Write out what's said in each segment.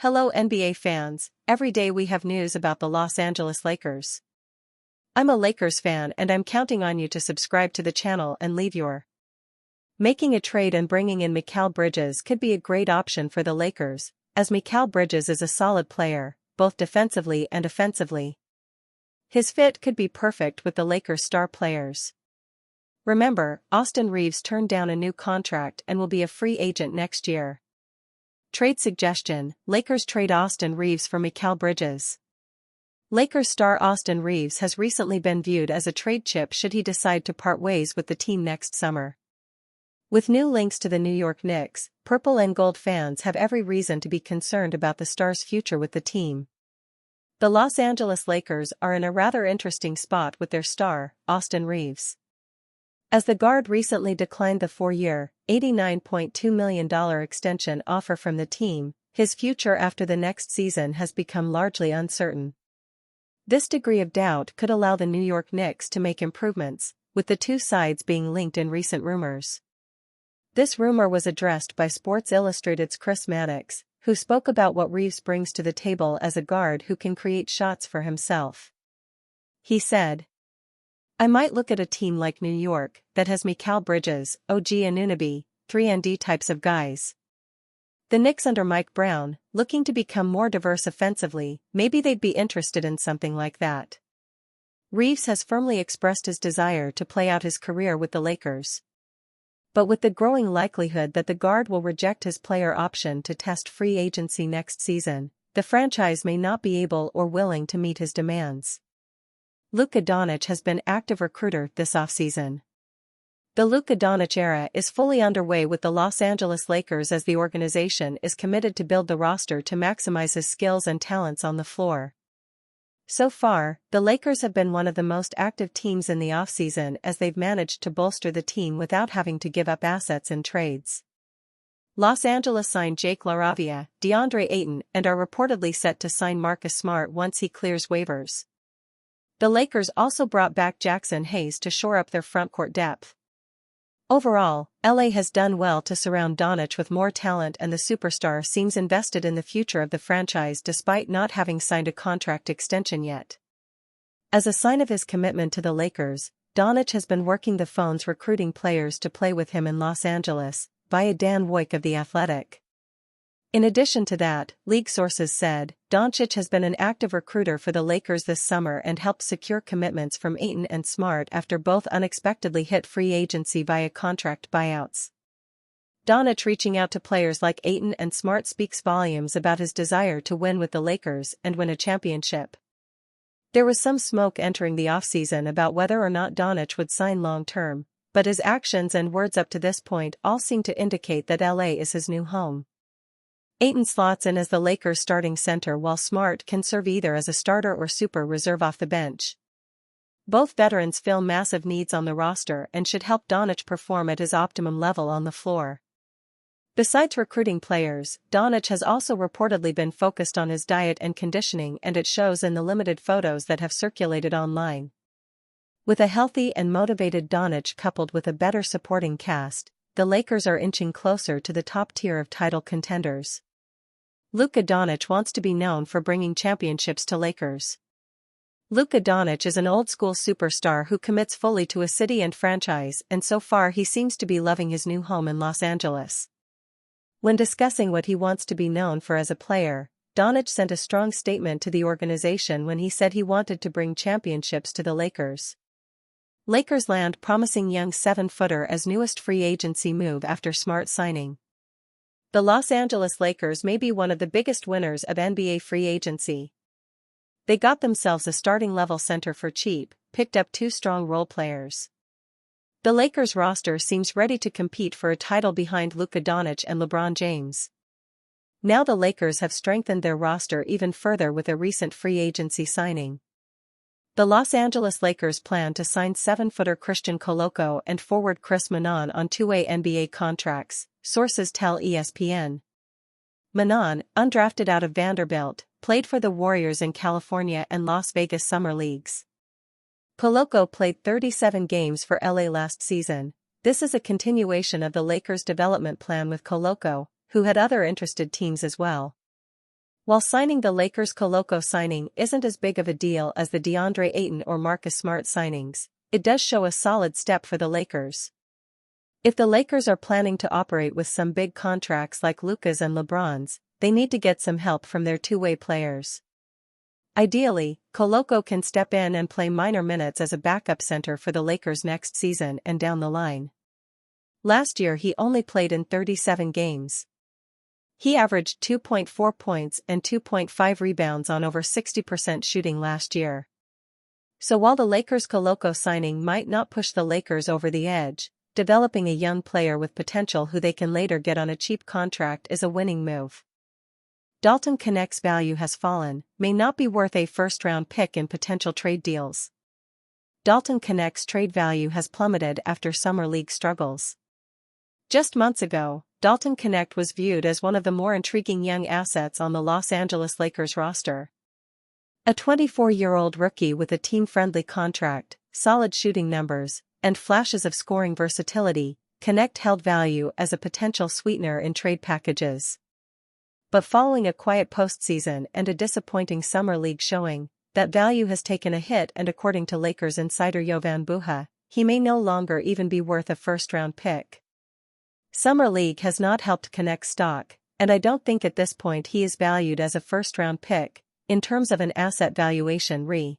Hello NBA fans, every day we have news about the Los Angeles Lakers. I'm a Lakers fan and I'm counting on you to subscribe to the channel and leave your. Making a trade and bringing in Mikal Bridges could be a great option for the Lakers, as Mikal Bridges is a solid player, both defensively and offensively. His fit could be perfect with the Lakers' star players. Remember, Austin Reaves turned down a new contract and will be a free agent next year. Trade suggestion: Lakers trade Austin Reaves for Mikal Bridges. Lakers star Austin Reaves has recently been viewed as a trade chip should he decide to part ways with the team next summer. With new links to the New York Knicks, purple and gold fans have every reason to be concerned about the star's future with the team. The Los Angeles Lakers are in a rather interesting spot with their star, Austin Reaves. As the guard recently declined the 4-year, $89.2 million extension offer from the team, his future after the next season has become largely uncertain. This degree of doubt could allow the New York Knicks to make improvements, with the two sides being linked in recent rumors. This rumor was addressed by Sports Illustrated's Chris Mannix, who spoke about what Reaves brings to the table as a guard who can create shots for himself. He said, "I might look at a team like New York that has Mikal Bridges, OG Anunoby, 3-and-D types of guys. The Knicks under Mike Brown, looking to become more diverse offensively, maybe they'd be interested in something like that." Reaves has firmly expressed his desire to play out his career with the Lakers. But with the growing likelihood that the guard will reject his player option to test free agency next season, the franchise may not be able or willing to meet his demands. Luka Doncic has been active recruiter this offseason. The Luka Doncic era is fully underway with the Los Angeles Lakers as the organization is committed to build the roster to maximize his skills and talents on the floor. So far, the Lakers have been one of the most active teams in the offseason as they've managed to bolster the team without having to give up assets in trades. Los Angeles signed Jake LaRavia, DeAndre Ayton, and are reportedly set to sign Marcus Smart once he clears waivers. The Lakers also brought back Jackson Hayes to shore up their frontcourt depth. Overall, LA has done well to surround Doncic with more talent, and the superstar seems invested in the future of the franchise despite not having signed a contract extension yet. As a sign of his commitment to the Lakers, Doncic has been working the phones recruiting players to play with him in Los Angeles, via Dan Woik of The Athletic. In addition to that, league sources said, Doncic has been an active recruiter for the Lakers this summer and helped secure commitments from Ayton and Smart after both unexpectedly hit free agency via contract buyouts. Doncic reaching out to players like Ayton and Smart speaks volumes about his desire to win with the Lakers and win a championship. There was some smoke entering the offseason about whether or not Doncic would sign long-term, but his actions and words up to this point all seem to indicate that LA is his new home. Ayton slots in as the Lakers' starting center while Smart can serve either as a starter or super reserve off the bench. Both veterans fill massive needs on the roster and should help Doncic perform at his optimum level on the floor. Besides recruiting players, Doncic has also reportedly been focused on his diet and conditioning, and it shows in the limited photos that have circulated online. With a healthy and motivated Doncic coupled with a better supporting cast, the Lakers are inching closer to the top tier of title contenders. Luka Doncic wants to be known for bringing championships to Lakers. Luka Doncic is an old-school superstar who commits fully to a city and franchise, and so far he seems to be loving his new home in Los Angeles. When discussing what he wants to be known for as a player, Doncic sent a strong statement to the organization when he said he wanted to bring championships to the Lakers. Lakers land promising young 7-footer as newest free agency move after Smart signing. The Los Angeles Lakers may be one of the biggest winners of NBA free agency. They got themselves a starting-level center for cheap, picked up 2 strong role players. The Lakers roster seems ready to compete for a title behind Luka Doncic and LeBron James. Now the Lakers have strengthened their roster even further with a recent free agency signing. The Los Angeles Lakers plan to sign 7-footer Christian Koloko and forward Chris Manon on 2-way NBA contracts, sources tell ESPN. Manon, undrafted out of Vanderbilt, played for the Warriors in California and Las Vegas summer leagues. Koloko played 37 games for LA last season. This is a continuation of the Lakers' development plan with Koloko, who had other interested teams as well. While signing the Lakers, Koloko signing isn't as big of a deal as the DeAndre Ayton or Marcus Smart signings, it does show a solid step for the Lakers. If the Lakers are planning to operate with some big contracts like Luka's and LeBron's, they need to get some help from their two-way players. Ideally, Koloko can step in and play minor minutes as a backup center for the Lakers next season and down the line. Last year he only played in 37 games. He averaged 2.4 points and 2.5 rebounds on over 60% shooting last year. So while the Lakers' Koloko signing might not push the Lakers over the edge, developing a young player with potential who they can later get on a cheap contract is a winning move. Dalton Connect's value has fallen, may not be worth a first-round pick in potential trade deals. Dalton Connect's trade value has plummeted after summer league struggles. Just months ago, Dalton Connect was viewed as one of the more intriguing young assets on the Los Angeles Lakers roster. A 24-year-old rookie with a team-friendly contract, solid shooting numbers, and flashes of scoring versatility, Connect held value as a potential sweetener in trade packages. But following a quiet postseason and a disappointing summer league showing, that value has taken a hit, and according to Lakers insider Jovan Buha, he may no longer even be worth a first-round pick. Summer league has not helped Connect's stock, and I don't think at this point he is valued as a first-round pick, in terms of an asset valuation re.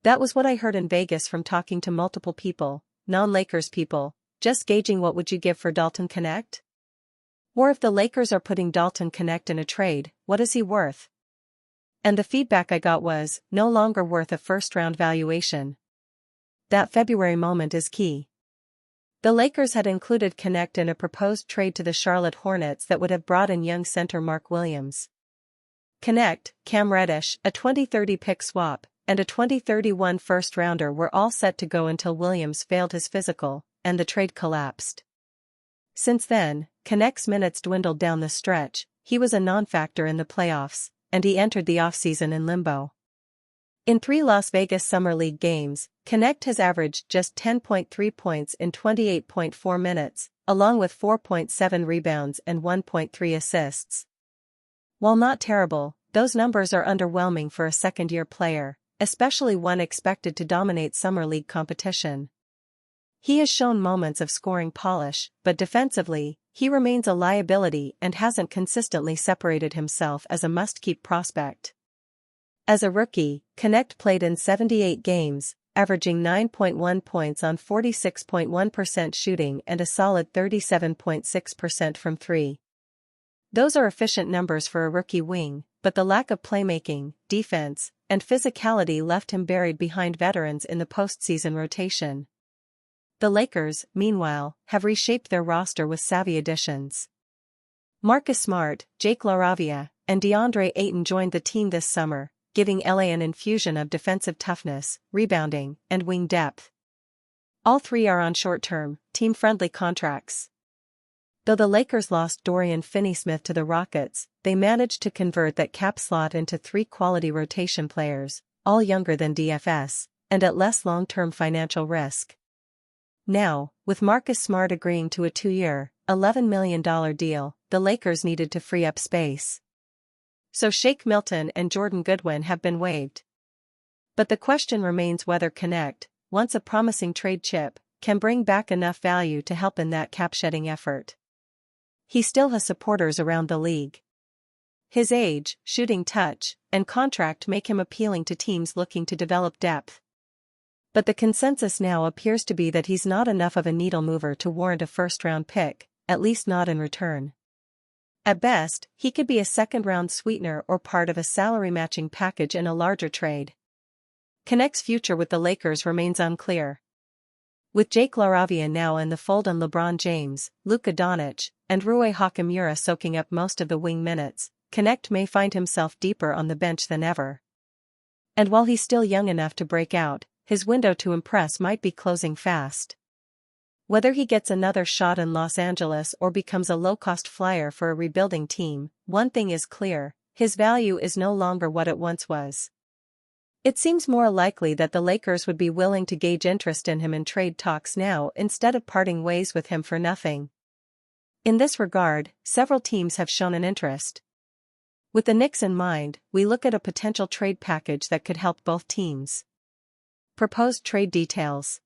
That was what I heard in Vegas from talking to multiple people, non-Lakers people, just gauging what would you give for Dalton Connect? Or if the Lakers are putting Dalton Connect in a trade, what is he worth? And the feedback I got was, no longer worth a first-round valuation. That February moment is key. The Lakers had included Connect in a proposed trade to the Charlotte Hornets that would have brought in young center Mark Williams. Connect, Cam Reddish, a 2030 pick swap, and a 2031 first-rounder were all set to go until Williams failed his physical, and the trade collapsed. Since then, Connect's minutes dwindled down the stretch. He was a non-factor in the playoffs, and he entered the offseason in limbo. In 3 Las Vegas Summer League games, Connect has averaged just 10.3 points in 28.4 minutes, along with 4.7 rebounds and 1.3 assists. While not terrible, those numbers are underwhelming for a second-year player, especially one expected to dominate Summer League competition. He has shown moments of scoring polish, but defensively, he remains a liability and hasn't consistently separated himself as a must-keep prospect. As a rookie, Connect played in 78 games, averaging 9.1 points on 46.1% shooting and a solid 37.6% from three. Those are efficient numbers for a rookie wing, but the lack of playmaking, defense, and physicality left him buried behind veterans in the postseason rotation. The Lakers, meanwhile, have reshaped their roster with savvy additions. Marcus Smart, Jake LaRavia, and DeAndre Ayton joined the team this summer, giving LA an infusion of defensive toughness, rebounding, and wing depth. All three are on short-term, team-friendly contracts. Though the Lakers lost Dorian Finney-Smith to the Rockets, they managed to convert that cap slot into 3 quality rotation players, all younger than DFS, and at less long-term financial risk. Now, with Marcus Smart agreeing to a 2-year, $11 million deal, the Lakers needed to free up space. So Shake Milton and Jordan Goodwin have been waived. But the question remains whether Connect, once a promising trade chip, can bring back enough value to help in that cap-shedding effort. He still has supporters around the league. His age, shooting touch, and contract make him appealing to teams looking to develop depth. But the consensus now appears to be that he's not enough of a needle mover to warrant a first-round pick, at least not in return. At best, he could be a second-round sweetener or part of a salary-matching package in a larger trade. Connect's future with the Lakers remains unclear. With Jake LaRavia now in the fold and LeBron James, Luka Doncic, and Rui Hachimura soaking up most of the wing minutes, Connect may find himself deeper on the bench than ever. And while he's still young enough to break out, his window to impress might be closing fast. Whether he gets another shot in Los Angeles or becomes a low-cost flyer for a rebuilding team, one thing is clear: his value is no longer what it once was. It seems more likely that the Lakers would be willing to gauge interest in him in trade talks now instead of parting ways with him for nothing. In this regard, several teams have shown an interest. With the Knicks in mind, we look at a potential trade package that could help both teams. Proposed trade details.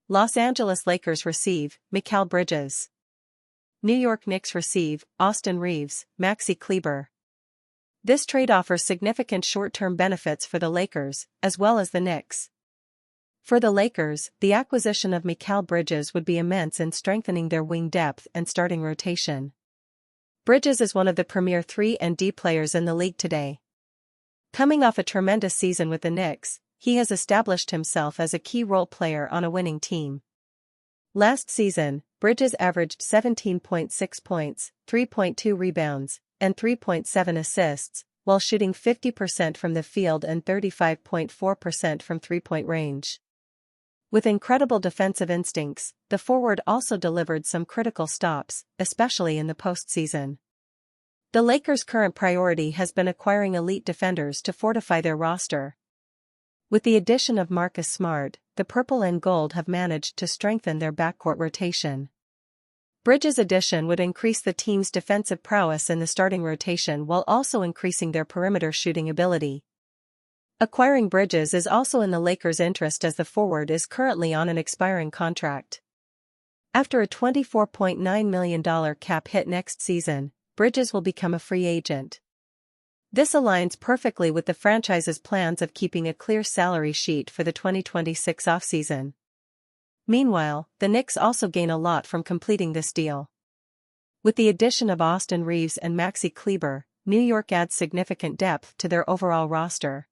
Los Angeles Lakers receive Mikal Bridges. New York Knicks receive Austin Reaves, Maxi Kleber. This trade offers significant short-term benefits for the Lakers, as well as the Knicks. For the Lakers, the acquisition of Mikal Bridges would be immense in strengthening their wing depth and starting rotation. Bridges is one of the premier 3-and-D players in the league today. Coming off a tremendous season with the Knicks, he has established himself as a key role player on a winning team. Last season, Bridges averaged 17.6 points, 3.2 rebounds, and 3.7 assists, while shooting 50% from the field and 35.4% from three-point range. With incredible defensive instincts, the forward also delivered some critical stops, especially in the postseason. The Lakers' current priority has been acquiring elite defenders to fortify their roster. With the addition of Marcus Smart, the purple and gold have managed to strengthen their backcourt rotation. Bridges' addition would increase the team's defensive prowess in the starting rotation while also increasing their perimeter shooting ability. Acquiring Bridges is also in the Lakers' interest as the forward is currently on an expiring contract. After a $24.9 million cap hit next season, Bridges will become a free agent. This aligns perfectly with the franchise's plans of keeping a clear salary sheet for the 2026 offseason. Meanwhile, the Knicks also gain a lot from completing this deal. With the addition of Austin Reaves and Maxi Kleber, New York adds significant depth to their overall roster.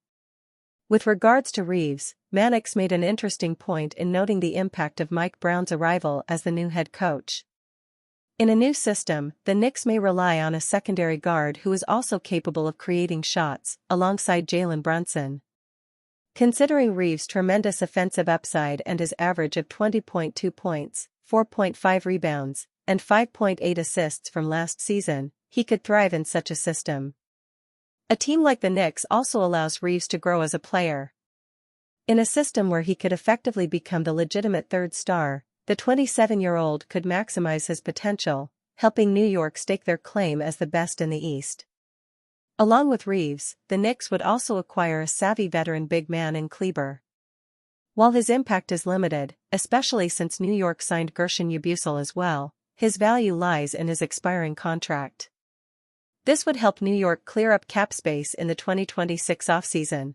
With regards to Reaves, Mannix made an interesting point in noting the impact of Mike Brown's arrival as the new head coach. In a new system, the Knicks may rely on a secondary guard who is also capable of creating shots, alongside Jalen Brunson. Considering Reaves' tremendous offensive upside and his average of 20.2 points, 4.5 rebounds, and 5.8 assists from last season, he could thrive in such a system. A team like the Knicks also allows Reaves to grow as a player. In a system where he could effectively become the legitimate third star, the 27-year-old could maximize his potential, helping New York stake their claim as the best in the East. Along with Reaves, the Knicks would also acquire a savvy veteran big man in Kleber. While his impact is limited, especially since New York signed Gershon Yabusele as well, his value lies in his expiring contract. This would help New York clear up cap space in the 2026 offseason.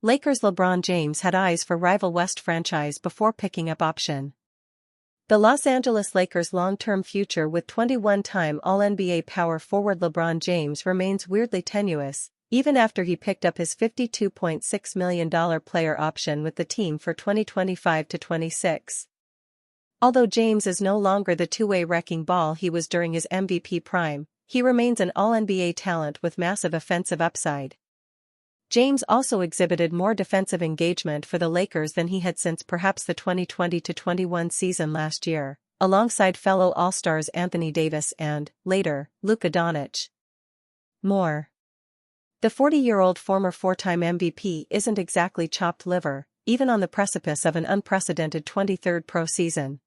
Lakers' LeBron James had eyes for rival West franchise before picking up option. The Los Angeles Lakers' long-term future with 21-time All-NBA power forward LeBron James remains weirdly tenuous, even after he picked up his $52.6 million player option with the team for 2025-26. Although James is no longer the two-way wrecking ball he was during his MVP prime, he remains an All-NBA talent with massive offensive upside. James also exhibited more defensive engagement for the Lakers than he had since perhaps the 2020-21 season last year, alongside fellow All-Stars Anthony Davis and, later, Luka Doncic. More. The 40-year-old former four-time MVP isn't exactly chopped liver, even on the precipice of an unprecedented 23rd pro season.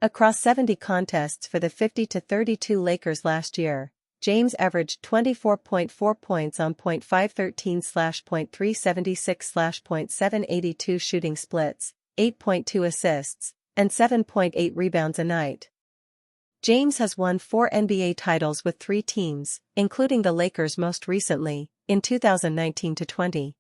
Across 70 contests for the 50-32 Lakers last year, James averaged 24.4 points on .513/.376/.782 shooting splits, 8.2 assists, and 7.8 rebounds a night. James has won 4 NBA titles with 3 teams, including the Lakers most recently, in 2019-20.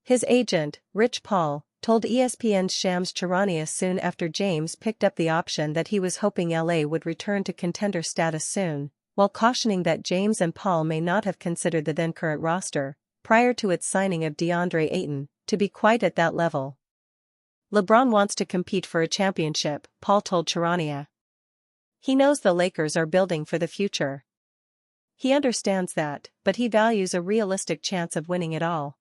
His agent, Rich Paul, told ESPN's Shams Charania soon after James picked up the option that he was hoping LA would return to contender status soon, while cautioning that James and Paul may not have considered the then-current roster, prior to its signing of DeAndre Ayton, to be quite at that level. LeBron wants to compete for a championship, Paul told Charania. He knows the Lakers are building for the future. He understands that, but he values a realistic chance of winning it all.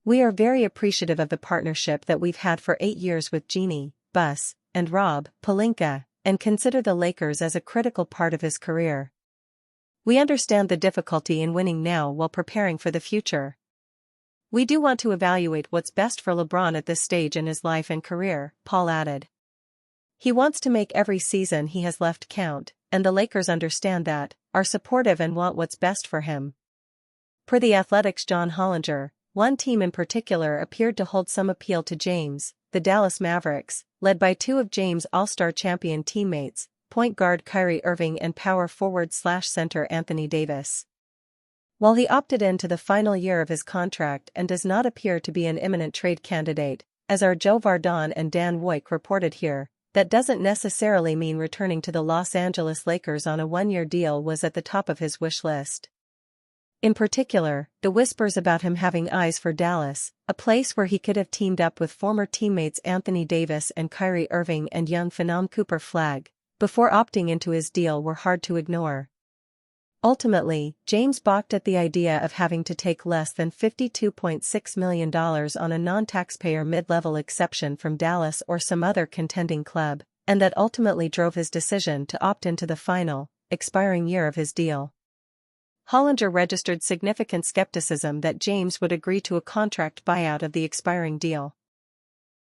We are very appreciative of the partnership that we've had for 8 years with Jeanie, Buss, and Rob Pelinka, and consider the Lakers as a critical part of his career. We understand the difficulty in winning now while preparing for the future. "We do want to evaluate what's best for LeBron at this stage in his life and career," Paul added. He wants to make every season he has left count, and the Lakers understand that, are supportive and want what's best for him. Per The Athletic's John Hollinger, one team in particular appeared to hold some appeal to James, the Dallas Mavericks, led by two of James' All-Star champion teammates, point guard Kyrie Irving and power forward/center Anthony Davis. While he opted into the final year of his contract and does not appear to be an imminent trade candidate, as are Joe Vardon and Dan Woik reported here, that doesn't necessarily mean returning to the Los Angeles Lakers on a one-year deal was at the top of his wish list. In particular, the whispers about him having eyes for Dallas, a place where he could have teamed up with former teammates Anthony Davis and Kyrie Irving and young Phenom Cooper Flagg, before opting into his deal were hard to ignore. Ultimately, James balked at the idea of having to take less than $52.6 million on a non-taxpayer mid-level exception from Dallas or some other contending club, and that ultimately drove his decision to opt into the final, expiring year of his deal. Hollinger registered significant skepticism that James would agree to a contract buyout of the expiring deal.